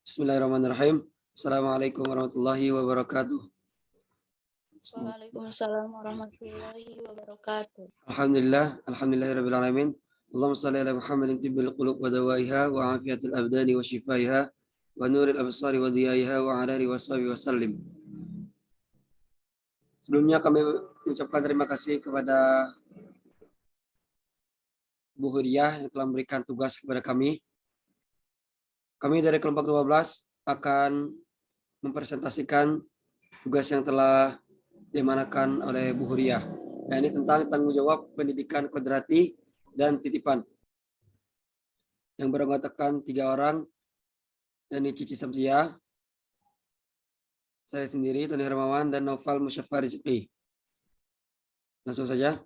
Bismillahirrahmanirrahim. Assalamualaikum warahmatullahi wabarakatuh. Waalaikumsalam warahmatullahi wabarakatuh. Alhamdulillahirabbil alamin. Allahumma shalli ala Muhammadin tibbil qulub wa dawaiha wa afiyatil abdani wa shifaiha wa nuril absari wa diyaiha wa ala alihi washabihi wasallim. Sebelumnya kami mengucapkan terima kasih kepada Bu Huriyah yang telah memberikan tugas kepada kami. Kami dari kelompok 12 akan mempresentasikan tugas yang telah diamanakan oleh Bu Huriyah. Nah, ini tentang tanggung jawab pendidikan kodrati dan titipan. Yang beranggotakan 3 orang, yakni Cici Samsia, saya sendiri, Tony Hermawan, dan Noval Musyafar Rizki. Langsung saja.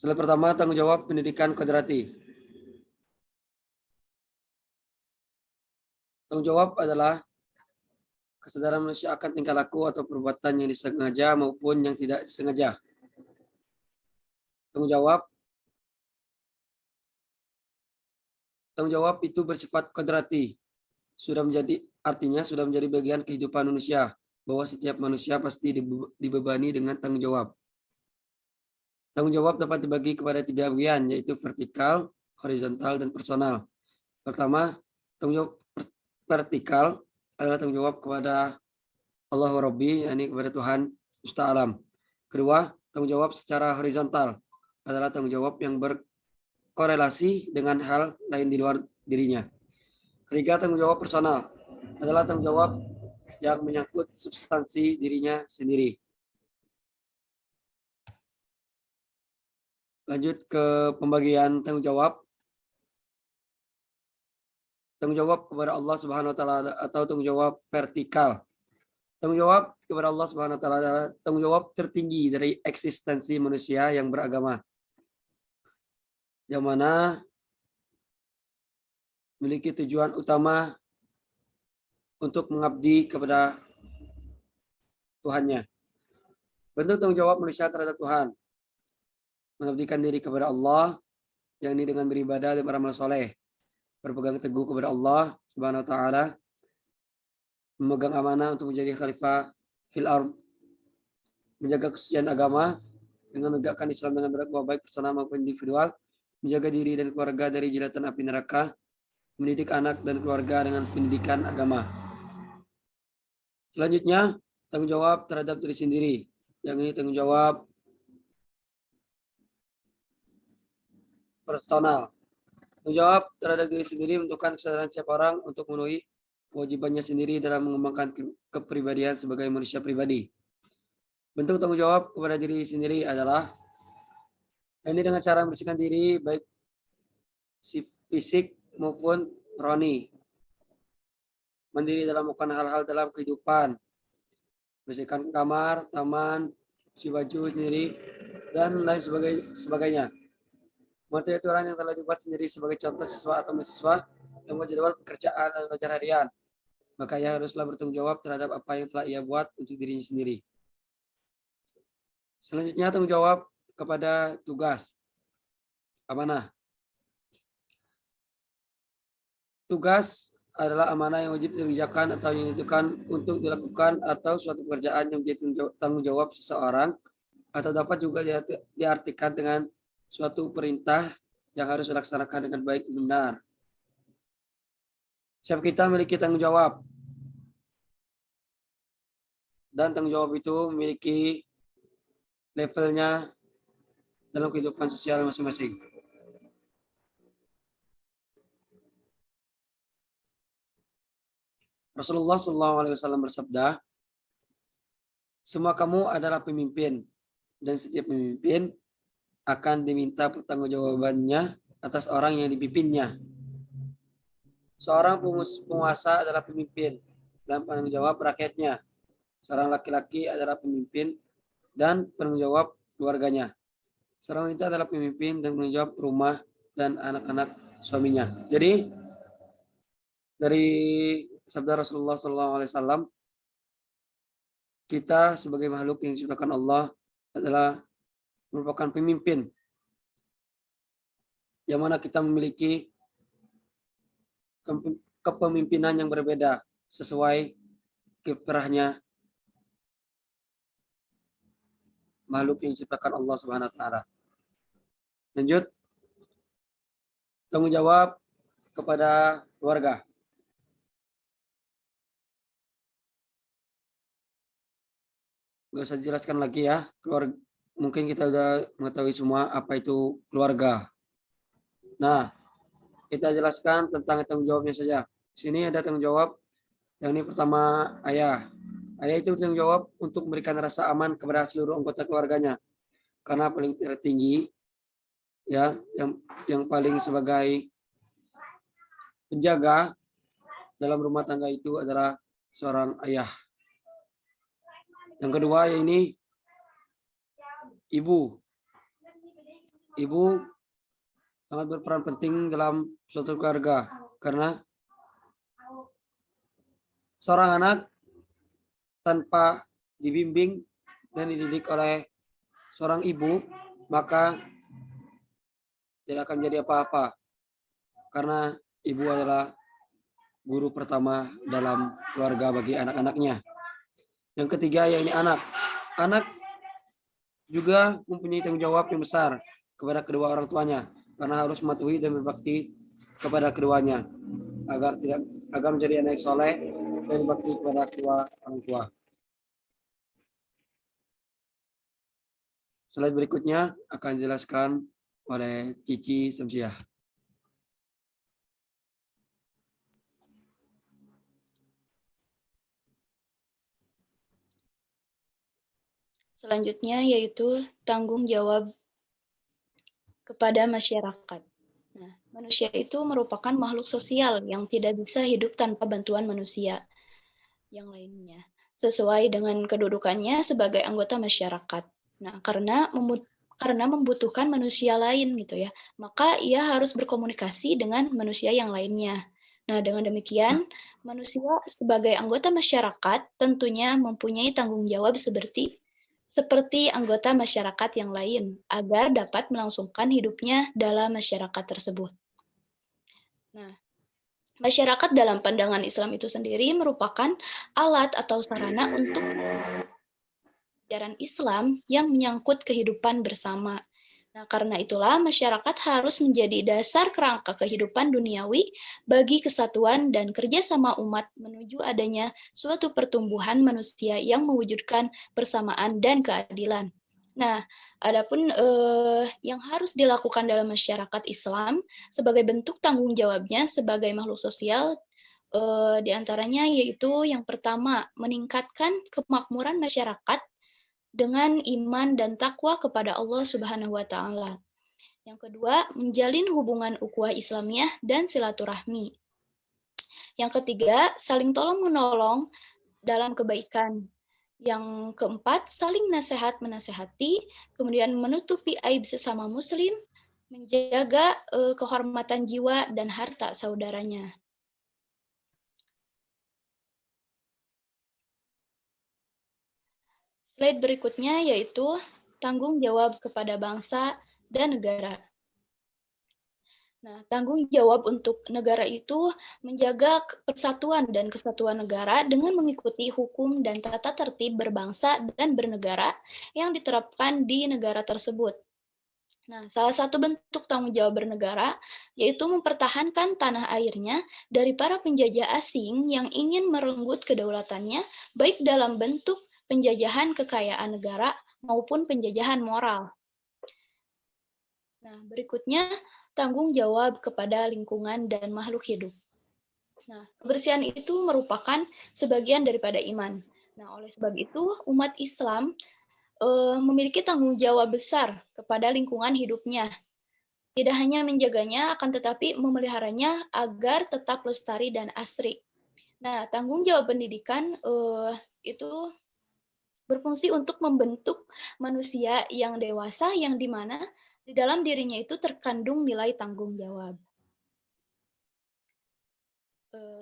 Slide pertama, tanggung jawab pendidikan kodrati. Tanggung jawab adalah kesadaran manusia akan tingkah laku atau perbuatan yang disengaja maupun yang tidak disengaja. Tanggung jawab itu bersifat kodrati. Sudah menjadi bagian kehidupan manusia, bahwa setiap manusia pasti dibebani dengan tanggung jawab. Tanggung jawab dapat dibagi kepada 3 bagian, yaitu vertikal, horizontal, dan personal. Pertama, tanggung jawab vertikal adalah tanggung jawab kepada Allah wa Rabbi, yakni kepada Tuhan semesta alam. Kedua, tanggung jawab secara horizontal adalah tanggung jawab yang berkorelasi dengan hal lain di luar dirinya. Ketiga, tanggung jawab personal adalah tanggung jawab yang menyangkut substansi dirinya sendiri. Lanjut ke pembagian tanggung jawab. Tanggung jawab kepada Allah Subhanahu wa taala atau tanggung jawab vertikal. Tanggung jawab kepada Allah Subhanahu wa taala adalah tanggung jawab tertinggi dari eksistensi manusia yang beragama. Yang mana memiliki tujuan utama untuk mengabdi kepada Tuhannya. Bentuk tanggung jawab manusia terhadap Tuhan: mengabdikan diri kepada Allah, yakni dengan beribadah dan beramal soleh, berpegang teguh kepada Allah Subhanahu wa taala, memegang amanah untuk menjadi khalifah fil ardh, menjaga kesucian agama dengan menegakkan Islam dengan berbuat baik personal maupun individual, menjaga diri dan keluarga dari jeratan api neraka, mendidik anak dan keluarga dengan pendidikan agama. Selanjutnya, tanggung jawab terhadap diri sendiri, yakni tanggung jawab personal. Tanggung jawab terhadap diri sendiri menentukan kesadaran setiap orang untuk memenuhi kewajibannya sendiri dalam mengembangkan kepribadian sebagai manusia pribadi. Bentuk tanggung jawab kepada diri sendiri adalah ini dengan cara membersihkan diri baik fisik maupun rohani. Mandiri dalam melakukan hal-hal dalam kehidupan. Bersihkan kamar, taman, cuci baju sendiri, dan lain sebagainya. Mengatur aturan yang telah dibuat sendiri sebagai contoh siswa atau mahasiswa yang membuat jadwal pekerjaan dan belajar harian. Maka ia haruslah bertanggung jawab terhadap apa yang telah ia buat untuk dirinya sendiri. Selanjutnya, tanggung jawab kepada tugas. Amanah. Tugas adalah amanah yang wajib dikerjakan atau yang ditentukan untuk dilakukan atau suatu pekerjaan yang menjadi tanggung jawab seseorang, atau dapat juga diartikan dengan suatu perintah yang harus dilaksanakan dengan baik dan benar. Setiap kita memiliki tanggung jawab, dan tanggung jawab itu memiliki levelnya dalam kehidupan sosial masing-masing. Rasulullah SAW bersabda, semua kamu adalah pemimpin, dan setiap pemimpin akan diminta pertanggungjawabannya atas orang yang dipimpinnya. Seorang penguasa adalah pemimpin dan penanggung jawab rakyatnya. Seorang laki-laki adalah pemimpin dan penanggung jawab keluarganya. Seorang wanita adalah pemimpin dan penanggung jawab rumah dan anak-anak suaminya. Jadi dari sabda Rasulullah SAW, kita sebagai makhluk yang diciptakan Allah adalah merupakan pemimpin yang mana kita memiliki kepemimpinan yang berbeda sesuai kiprahnya makhluk yang diciptakan Allah Subhanahu wa taala. Lanjut, tanggung jawab kepada keluarga. Nggak usah dijelaskan lagi ya, keluarga. Mungkin kita sudah mengetahui semua apa itu keluarga. Nah, kita jelaskan tentang tanggung jawabnya saja. Di sini ada tanggung jawab. Yang ini pertama, ayah. Ayah itu bertanggung jawab untuk memberikan rasa aman kepada seluruh anggota keluarganya. Karena paling tertinggi, ya, yang paling sebagai penjaga dalam rumah tangga itu adalah seorang ayah. Yang kedua, ya ini ibu. Ibu sangat berperan penting dalam suatu keluarga karena seorang anak tanpa dibimbing dan dididik oleh seorang ibu, maka tidak akan menjadi apa-apa. Karena ibu adalah guru pertama dalam keluarga bagi anak-anaknya. Yang ketiga, yaitu anak. Anak juga mempunyai tanggung jawab yang besar kepada kedua orang tuanya karena harus mematuhi dan berbakti kepada keduanya agar menjadi anak soleh dan berbakti kepada kedua orang tua. Slide berikutnya akan dijelaskan oleh Cici Samsiah. Selanjutnya yaitu tanggung jawab kepada masyarakat. Nah, manusia itu merupakan makhluk sosial yang tidak bisa hidup tanpa bantuan manusia yang lainnya, sesuai dengan kedudukannya sebagai anggota masyarakat. Nah, karena membutuhkan manusia lain gitu ya, maka ia harus berkomunikasi dengan manusia yang lainnya. Nah, dengan demikian, manusia sebagai anggota masyarakat tentunya mempunyai tanggung jawab seperti anggota masyarakat yang lain agar dapat melangsungkan hidupnya dalam masyarakat tersebut. Nah, masyarakat dalam pandangan Islam itu sendiri merupakan alat atau sarana untuk ajaran Islam yang menyangkut kehidupan bersama. Nah, karena itulah masyarakat harus menjadi dasar kerangka kehidupan duniawi bagi kesatuan dan kerjasama umat menuju adanya suatu pertumbuhan manusia yang mewujudkan persamaan dan keadilan. Nah, adapun yang harus dilakukan dalam masyarakat Islam sebagai bentuk tanggung jawabnya sebagai makhluk sosial diantaranya yaitu yang pertama meningkatkan kemakmuran masyarakat dengan iman dan takwa kepada Allah Subhanahu wa taala. Yang kedua, menjalin hubungan ukhuwah Islamiyah dan silaturahmi. Yang ketiga, saling tolong-menolong dalam kebaikan. Yang keempat, saling nasihat menasehati, kemudian menutupi aib sesama muslim, menjaga kehormatan jiwa dan harta saudaranya. Slide berikutnya yaitu tanggung jawab kepada bangsa dan negara. Nah, tanggung jawab untuk negara itu menjaga persatuan dan kesatuan negara dengan mengikuti hukum dan tata tertib berbangsa dan bernegara yang diterapkan di negara tersebut. Nah, salah satu bentuk tanggung jawab bernegara yaitu mempertahankan tanah airnya dari para penjajah asing yang ingin merenggut kedaulatannya, baik dalam bentuk penjajahan kekayaan negara maupun penjajahan moral. Nah, berikutnya tanggung jawab kepada lingkungan dan makhluk hidup. Nah, kebersihan itu merupakan sebagian daripada iman. Nah, oleh sebab itu umat Islam memiliki tanggung jawab besar kepada lingkungan hidupnya. Tidak hanya menjaganya, akan tetapi memeliharanya agar tetap lestari dan asri. Nah, tanggung jawab pendidikan itu berfungsi untuk membentuk manusia yang dewasa yang dimana di dalam dirinya itu terkandung nilai tanggung jawab.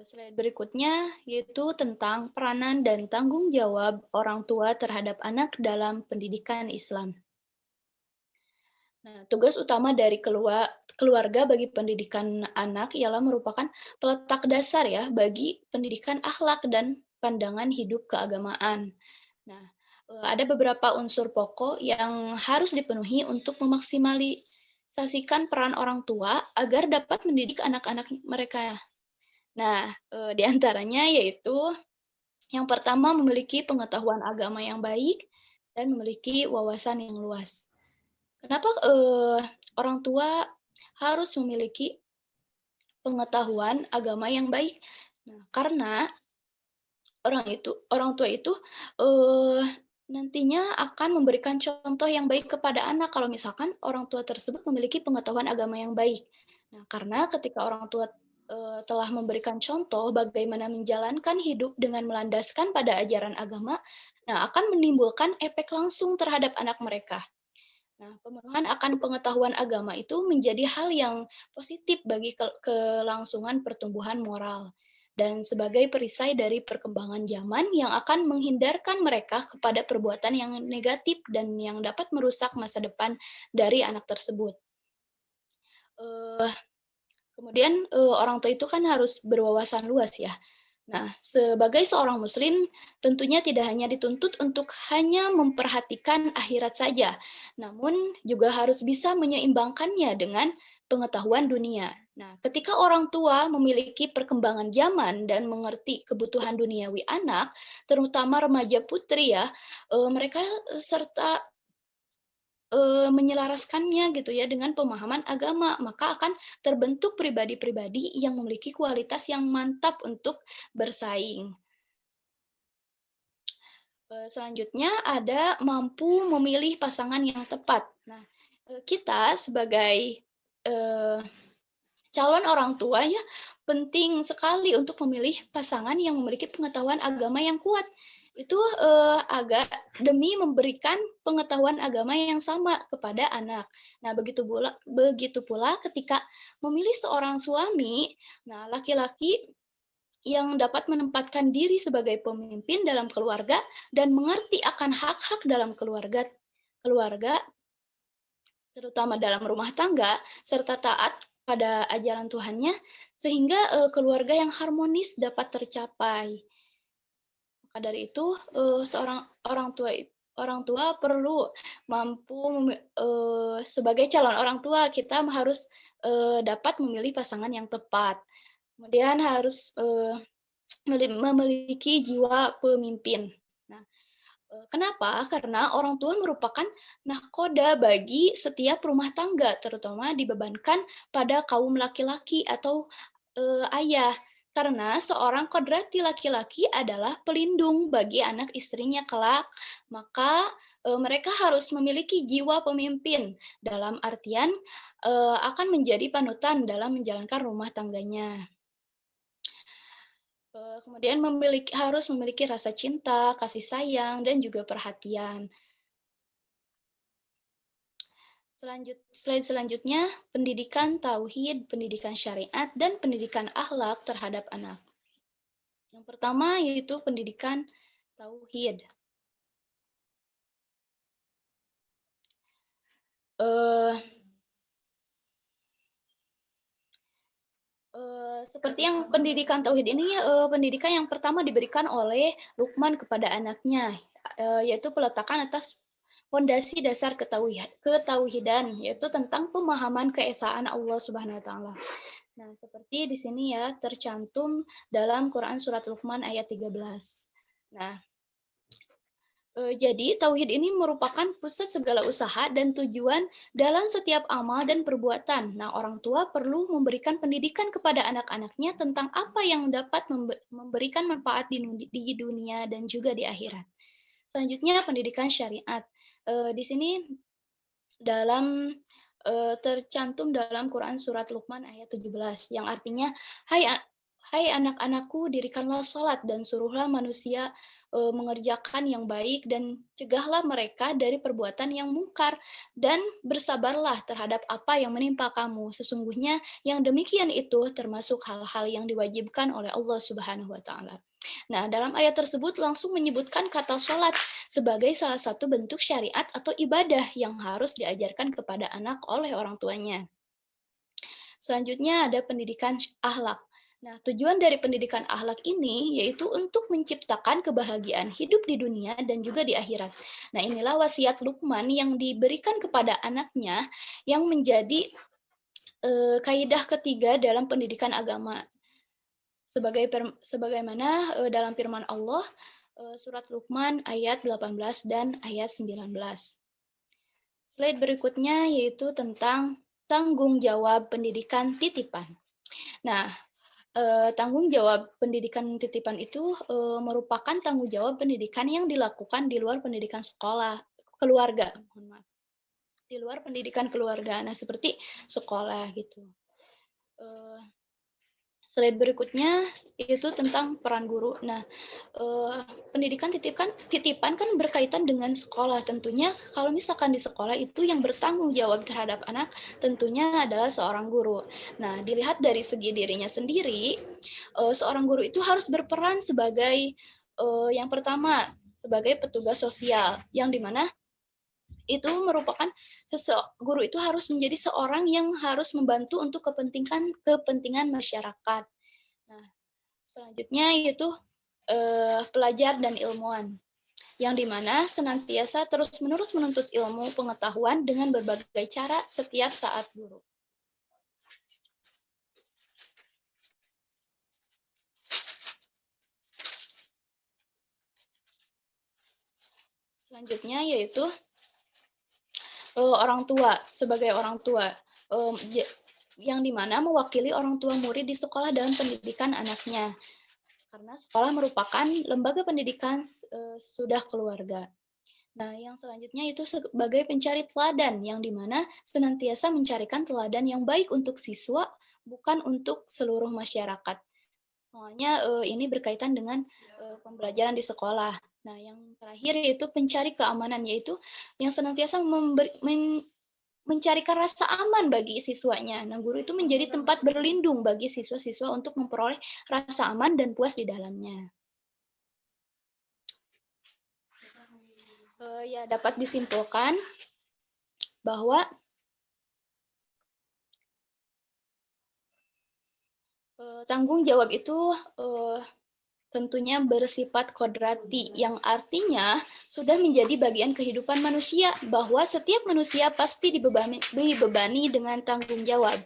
Slide berikutnya yaitu tentang peranan dan tanggung jawab orang tua terhadap anak dalam pendidikan Islam. Nah, tugas utama dari keluarga bagi pendidikan anak ialah merupakan peletak dasar ya bagi pendidikan akhlak dan pandangan hidup keagamaan. Nah, ada beberapa unsur pokok yang harus dipenuhi untuk memaksimalisikan peran orang tua agar dapat mendidik anak-anak mereka. Nah, di antaranya yaitu yang pertama memiliki pengetahuan agama yang baik dan memiliki wawasan yang luas. Kenapa, orang tua harus memiliki pengetahuan agama yang baik? Nah, karena orang tua itu, eee, nantinya akan memberikan contoh yang baik kepada anak kalau misalkan orang tua tersebut memiliki pengetahuan agama yang baik. Nah, karena ketika orang tua, telah memberikan contoh bagaimana menjalankan hidup dengan melandaskan pada ajaran agama, nah akan menimbulkan efek langsung terhadap anak mereka. Nah, pemenuhan akan pengetahuan agama itu menjadi hal yang positif bagi kelangsungan pertumbuhan moral dan sebagai perisai dari perkembangan zaman yang akan menghindarkan mereka kepada perbuatan yang negatif dan yang dapat merusak masa depan dari anak tersebut. Kemudian, orang tua itu kan harus berwawasan luas ya. Nah, sebagai seorang muslim, tentunya tidak hanya dituntut untuk hanya memperhatikan akhirat saja, namun juga harus bisa menyeimbangkannya dengan pengetahuan dunia. Nah, ketika orang tua memiliki perkembangan zaman dan mengerti kebutuhan duniawi anak, terutama remaja putri ya, mereka serta menyelaraskannya gitu ya dengan pemahaman agama, maka akan terbentuk pribadi-pribadi yang memiliki kualitas yang mantap untuk bersaing. Selanjutnya ada mampu memilih pasangan yang tepat. Nah, kita sebagai, eee, calon orang tua ya, penting sekali untuk memilih pasangan yang memiliki pengetahuan agama yang kuat. Itu, agak demi memberikan pengetahuan agama yang sama kepada anak. Nah, begitu pula ketika memilih seorang suami, nah laki-laki yang dapat menempatkan diri sebagai pemimpin dalam keluarga dan mengerti akan hak-hak dalam keluarga keluarga, terutama dalam rumah tangga, serta taat pada ajaran Tuhannya, sehingga, keluarga yang harmonis dapat tercapai. Maka dari itu, seorang orang tua perlu mampu sebagai calon orang tua kita harus, dapat memilih pasangan yang tepat. Kemudian harus, memiliki jiwa pemimpin. Nah, kenapa? Karena orang tua merupakan nahkoda bagi setiap rumah tangga, terutama dibebankan pada kaum laki-laki atau, ayah. Karena seorang kodrati laki-laki adalah pelindung bagi anak istrinya kelak, maka, mereka harus memiliki jiwa pemimpin, dalam artian, akan menjadi panutan dalam menjalankan rumah tangganya. Kemudian harus memiliki rasa cinta, kasih sayang, dan juga perhatian. Selanjutnya, pendidikan tauhid, pendidikan syariat, dan pendidikan akhlak terhadap anak. Yang pertama yaitu pendidikan tauhid. Seperti yang pendidikan tauhid ini, pendidikan yang pertama diberikan oleh Luqman kepada anaknya, yaitu peletakan atas fondasi dasar ketauhidan, yaitu tentang pemahaman keesaan Allah Subhanahu wa taala. Nah, seperti di sini ya tercantum dalam Quran surat Luqman ayat 13. Nah, jadi tauhid ini merupakan pusat segala usaha dan tujuan dalam setiap amal dan perbuatan. Nah, orang tua perlu memberikan pendidikan kepada anak-anaknya tentang apa yang dapat memberikan manfaat di dunia dan juga di akhirat. Selanjutnya pendidikan syariat. Di sini dalam tercantum dalam Quran surat Luqman ayat 17 yang artinya, Hai anak-anakku, dirikanlah sholat dan suruhlah manusia mengerjakan yang baik dan cegahlah mereka dari perbuatan yang mungkar dan bersabarlah terhadap apa yang menimpa kamu. Sesungguhnya yang demikian itu termasuk hal-hal yang diwajibkan oleh Allah Subhanahu wa taala. Nah, dalam ayat tersebut langsung menyebutkan kata sholat sebagai salah satu bentuk syariat atau ibadah yang harus diajarkan kepada anak oleh orang tuanya. Selanjutnya ada pendidikan akhlak. Nah, tujuan dari pendidikan akhlak ini yaitu untuk menciptakan kebahagiaan hidup di dunia dan juga di akhirat. Nah, inilah wasiat Luqman yang diberikan kepada anaknya yang menjadi kaidah ketiga dalam pendidikan agama. Sebagaimana dalam firman Allah surat Luqman ayat 18 dan ayat 19. Slide berikutnya yaitu tentang tanggung jawab pendidikan titipan. Nah, tanggung jawab pendidikan titipan itu merupakan tanggung jawab pendidikan yang dilakukan di luar pendidikan keluarga. Di luar pendidikan keluarga. Nah, seperti sekolah gitu. Slide berikutnya itu tentang peran guru. Nah, pendidikan titipan kan berkaitan dengan sekolah. Tentunya kalau misalkan di sekolah itu yang bertanggung jawab terhadap anak tentunya adalah seorang guru. Nah, dilihat dari segi dirinya sendiri, seorang guru itu harus berperan sebagai yang pertama sebagai petugas sosial, yang dimana itu merupakan guru itu harus menjadi seorang yang harus membantu untuk kepentingan masyarakat. Nah, selanjutnya yaitu pelajar dan ilmuwan, yang dimana senantiasa terus-menerus menuntut ilmu pengetahuan dengan berbagai cara setiap saat guru. Selanjutnya yaitu orang tua, sebagai orang tua, yang dimana mewakili orang tua murid di sekolah dalam pendidikan anaknya. Karena sekolah merupakan lembaga pendidikan sudah keluarga. Nah, yang selanjutnya itu sebagai pencari teladan, yang dimana senantiasa mencarikan teladan yang baik untuk siswa, bukan untuk seluruh masyarakat. Soalnya ini berkaitan dengan pembelajaran di sekolah. Nah, yang terakhir yaitu pencari keamanan, yaitu yang senantiasa mencarikan rasa aman bagi siswanya. Nah, guru itu menjadi tempat berlindung bagi siswa-siswa untuk memperoleh rasa aman dan puas di dalamnya. Ya, dapat disimpulkan bahwa tanggung jawab itu tentunya bersifat kodrati, yang artinya sudah menjadi bagian kehidupan manusia, bahwa setiap manusia pasti dibebani dengan tanggung jawab.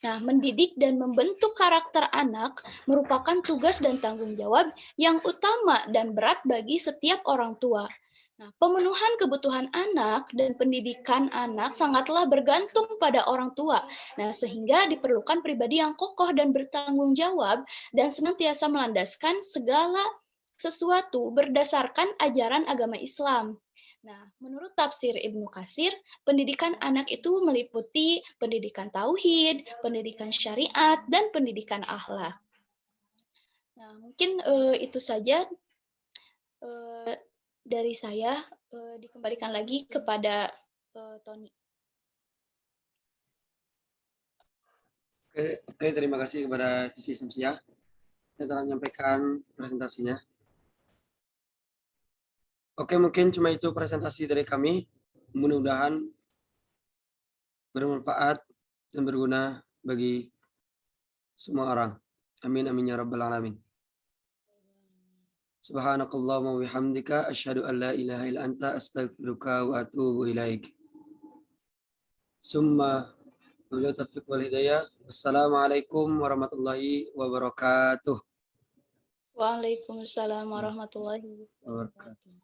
Nah, mendidik dan membentuk karakter anak merupakan tugas dan tanggung jawab yang utama dan berat bagi setiap orang tua. Nah, pemenuhan kebutuhan anak dan pendidikan anak sangatlah bergantung pada orang tua. Nah, sehingga diperlukan pribadi yang kokoh dan bertanggung jawab dan senantiasa melandaskan segala sesuatu berdasarkan ajaran agama Islam. Nah, menurut tafsir Ibnu Katsir, pendidikan anak itu meliputi pendidikan tauhid, pendidikan syariat, dan pendidikan akhlak. Nah, mungkin itu saja dari saya. Dikembalikan lagi kepada Tony. Oke, terima kasih kepada Cici Samsiah yang telah menyampaikan presentasinya. Oke, mungkin cuma itu presentasi dari kami. Mudah-mudahan bermanfaat dan berguna bagi semua orang. Amin amin ya rabbal alamin. Subhanakallahumma wa bihamdika asyhadu an la ilaha illa anta astaghfiruka wa atubu ilaik. Summa wabillahi taufiq wal hidayah. Wassalamualaikum warahmatullahi wabarakatuh. Waalaikumsalam warahmatullahi wabarakatuh.